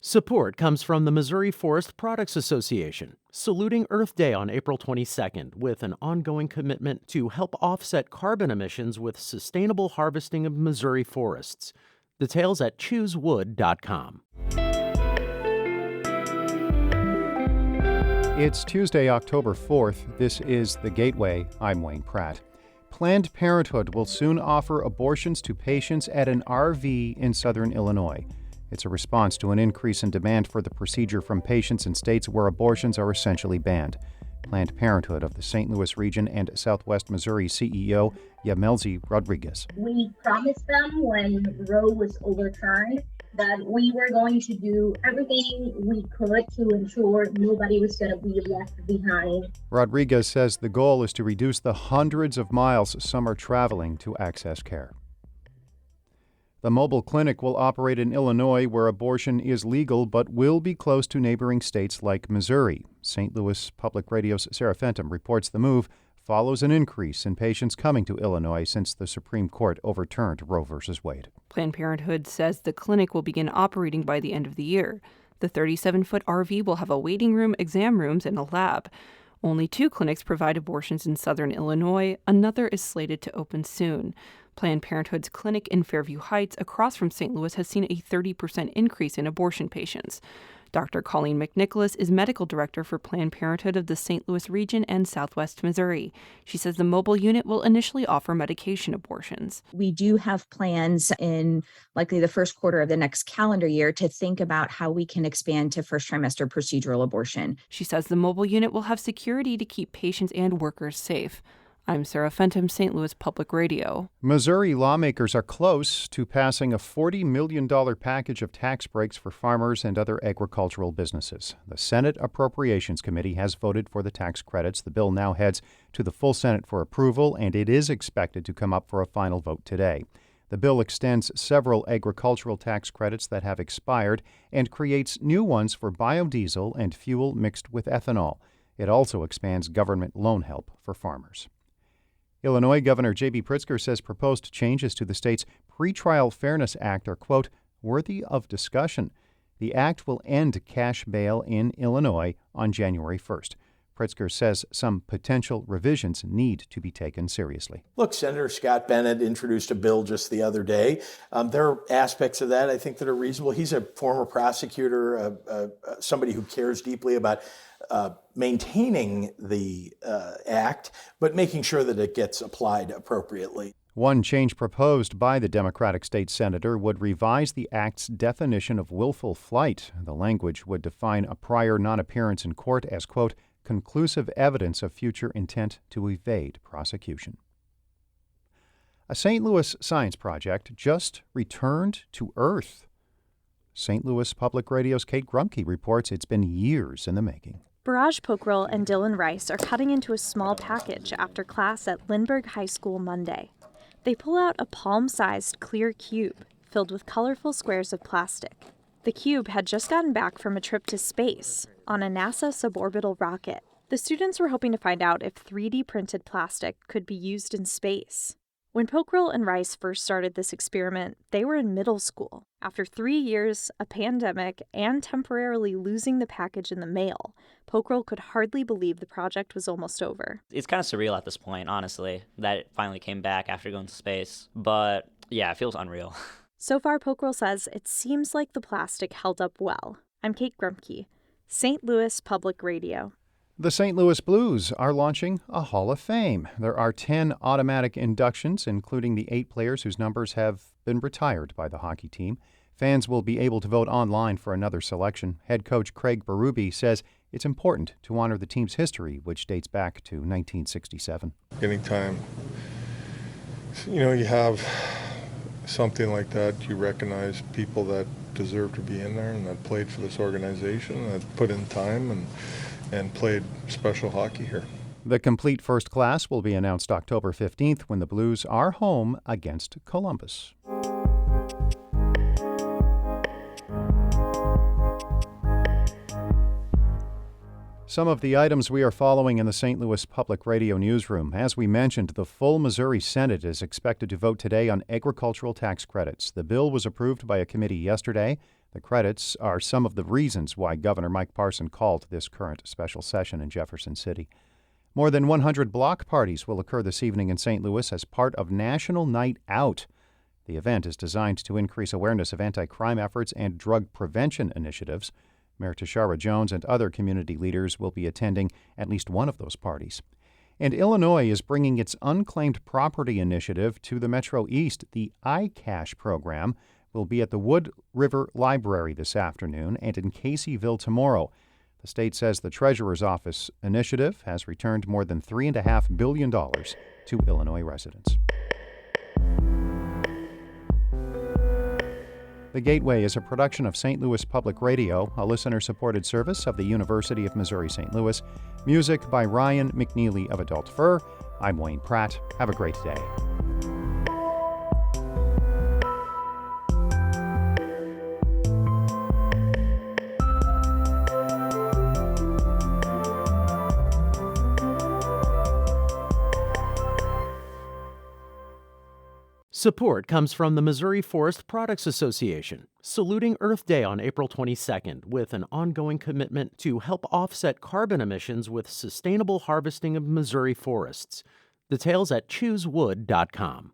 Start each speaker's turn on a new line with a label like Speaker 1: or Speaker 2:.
Speaker 1: Support comes from the Missouri Forest Products Association, saluting Earth Day on April 22nd with an ongoing commitment to help offset carbon emissions with sustainable harvesting of Missouri forests. Details at choosewood.com.
Speaker 2: It's Tuesday, October 4th. This is The Gateway. I'm Wayne Pratt. Planned Parenthood will soon offer abortions to patients at an RV in southern Illinois. It's a response to an increase in demand for the procedure from patients in states where abortions are essentially banned. Planned Parenthood of the St. Louis region and Southwest Missouri CEO Yamelzi Rodriguez.
Speaker 3: We promised them when Roe was overturned that we were going to do everything we could to ensure nobody was going to be left behind.
Speaker 2: Rodriguez says the goal is to reduce the hundreds of miles some are traveling to access care. The mobile clinic will operate in Illinois, where abortion is legal, but will be close to neighboring states like Missouri. St. Louis Public Radio's Sarah Fenton reports the move follows an increase in patients coming to Illinois since the Supreme Court overturned Roe v. Wade.
Speaker 4: Planned Parenthood says the clinic will begin operating by the end of the year. The 37-foot RV will have a waiting room, exam rooms, and a lab. Only 2 clinics provide abortions in southern Illinois. Another is slated to open soon. Planned Parenthood's clinic in Fairview Heights, across from St. Louis, has seen a 30% increase in abortion patients. Dr. Colleen McNicholas is medical director for Planned Parenthood of the St. Louis region and Southwest Missouri. She says the mobile unit will initially offer medication abortions.
Speaker 5: We do have plans in likely the first quarter of the next calendar year to think about how we can expand to first trimester procedural abortion.
Speaker 4: She says the mobile unit will have security to keep patients and workers safe. I'm Sarah Fenton, St. Louis Public Radio.
Speaker 2: Missouri lawmakers are close to passing a $40 million package of tax breaks for farmers and other agricultural businesses. The Senate Appropriations Committee has voted for the tax credits. The bill now heads to the full Senate for approval, and it is expected to come up for a final vote today. The bill extends several agricultural tax credits that have expired and creates new ones for biodiesel and fuel mixed with ethanol. It also expands government loan help for farmers. Illinois Governor J.B. Pritzker says proposed changes to the state's Pretrial Fairness Act are, quote, worthy of discussion. The act will end cash bail in Illinois on January 1st. Pritzker says some potential revisions need to be taken seriously.
Speaker 6: Look, Senator Scott Bennett introduced a bill just the other day. There are aspects of that I think that are reasonable. He's a former prosecutor, somebody who cares deeply about maintaining the act, but making sure that it gets applied appropriately.
Speaker 2: One change proposed by the Democratic state senator would revise the act's definition of willful flight. The language would define a prior non-appearance in court as, quote, conclusive evidence of future intent to evade prosecution. A St. Louis science project just returned to Earth. St. Louis Public Radio's Kate Grumke reports it's been years in the making.
Speaker 7: Barrage Pokerill and Dylan Rice are cutting into a small package after class at Lindbergh High School Monday. They pull out a palm-sized clear cube filled with colorful squares of plastic. The cube had just gotten back from a trip to space on a NASA suborbital rocket. The students were hoping to find out if 3D printed plastic could be used in space. When Pokerill and Rice first started this experiment, they were in middle school. After 3 years, a pandemic, and temporarily losing the package in the mail, Pokerill could hardly believe the project was almost over.
Speaker 8: It's kind of surreal at this point, honestly, that it finally came back after going to space. But yeah, it feels unreal.
Speaker 7: So far, Pokerill says it seems like the plastic held up well. I'm Kate Grumke, St. Louis Public Radio.
Speaker 2: The St. Louis Blues are launching a Hall of Fame. There are 10 automatic inductions, including the 8 players whose numbers have been retired by the hockey team. Fans will be able to vote online for another selection. Head coach Craig Berube says it's important to honor the team's history, which dates back to 1967.
Speaker 9: Anytime, you have something like that, you recognize people that deserve to be in there and that played for this organization, that put in time and played special hockey here.
Speaker 2: The complete first class will be announced October 15th when the Blues are home against Columbus. Some of the items we are following in the St. Louis Public Radio newsroom. As we mentioned, the full Missouri Senate is expected to vote today on agricultural tax credits. The bill was approved by a committee yesterday. The credits are some of the reasons why Governor Mike Parson called this current special session in Jefferson City. More than 100 block parties will occur this evening in St. Louis as part of National Night Out. The event is designed to increase awareness of anti-crime efforts and drug prevention initiatives. Mayor Tashara Jones and other community leaders will be attending at least one of those parties. And Illinois is bringing its unclaimed property initiative to the Metro East. The iCash program will be at the Wood River Library this afternoon and in Caseyville tomorrow. The state says the Treasurer's Office initiative has returned more than $3.5 billion to Illinois residents. The Gateway is a production of St. Louis Public Radio, a listener-supported service of the University of Missouri-St. Louis. Music by Ryan McNeely of Adult Fur. I'm Wayne Pratt. Have a great day.
Speaker 1: Support comes from the Missouri Forest Products Association, saluting Earth Day on April 22nd with an ongoing commitment to help offset carbon emissions with sustainable harvesting of Missouri forests. Details at choosewood.com.